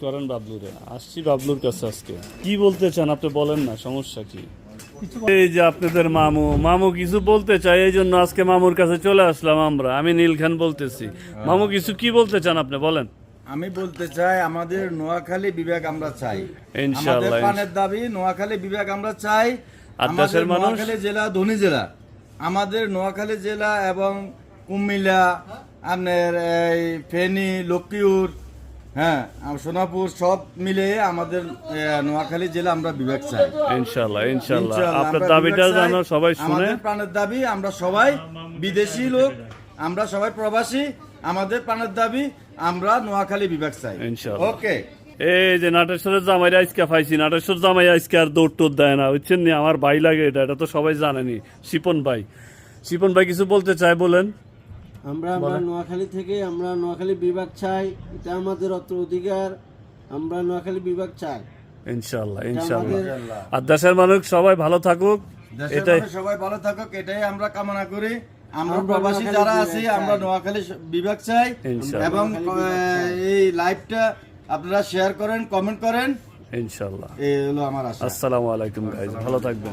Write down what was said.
করেন বাবলুরে, আসছি বাবলুর কাছে আজকে। কি বলতে চান আপনি বলেন না, সমস্যা কি? এই যে আপনাদের মামু মামু কিছু বলতে চাই, এই জন্য আজকে মামুর কাছে চলে আসলাম আমরা। আমি নীল খান বলতেছি। মামু কিছু কি বলতে চান আপনি বলেন। আমি বলতে চাই আমাদের নোয়াখালী বিভাগ আমরা চাই। ইনশাআল্লাহ, আমাদের প্রাণের দাবি নোয়াখালী বিভাগ আমরা চাই। আর আমাদের দেশের মানুষ? নোয়াখালী জেলা ধনী জেলা, আমাদের নোয়াখালী জেলা এবং কুমিল্লা, আপনার এই ফেনী, লক্ষ্মীপুর, হ্যাঁ সোনাপুর সব মিলে আমাদের নোয়াখালী জেলা আমরা বিভাগ চাই। ইনশাআল্লাহ ইনশাআল্লাহ ইনশাআল্লাহ, আপনার আমরা দাবিটা বিভাগ চাই। যেন সবাই শুনে। আমাদের প্রাণের দাবি আমরা সবাই বিদেশি লোক, আমরা সবাই প্রবাসী, আমাদের প্রাণের দাবি আমরা নোয়াখালী বিভাগ চাই। ইনশাআল্লাহ। ওকে। এই যে নাটেশ্বরের জামাই আজকে পাইছি, নাটেশ্বর জামাই আজকে আর দৌড় টোর দেয় না, বুঝছেন নি? আমার ভাই লাগে এটা, এটা তো সবাই জানেনি। শিপন ভাই, শিপন ভাই কিছু বলতে চাই, বলেন। আমরা নোয়াখালী থেকে আমরা নোয়াখালী বিভাগ চাই, এটা আমাদের অত অধিকার, আমরা নোয়াখালী বিভাগ চাই। ইনশাআল্লাহ ইনশাআল্লাহ। আর দেশের মানুষ সবাই ভালো থাকুক, দেশের এটাই। মানুষ সবাই ভালো থাকুক, এটাই আমরা কামনা করি। আমরা আমরা প্রবাসী নোয়াখালী যারা বিভাগ আছি চাই। আমরা নোয়াখালী বিভাগ চাই। ইনশাআল্লাহ। এবং নোয়াখালী বিভাগ চাই। এই লাইভটা আপনারা শেয়ার করেন, কমেন্ট করেন, ইনশাআল্লাহ। এই হলো আমার আশা। আসসালামু আলাইকুম গাইজ, ভালো থাকবেন।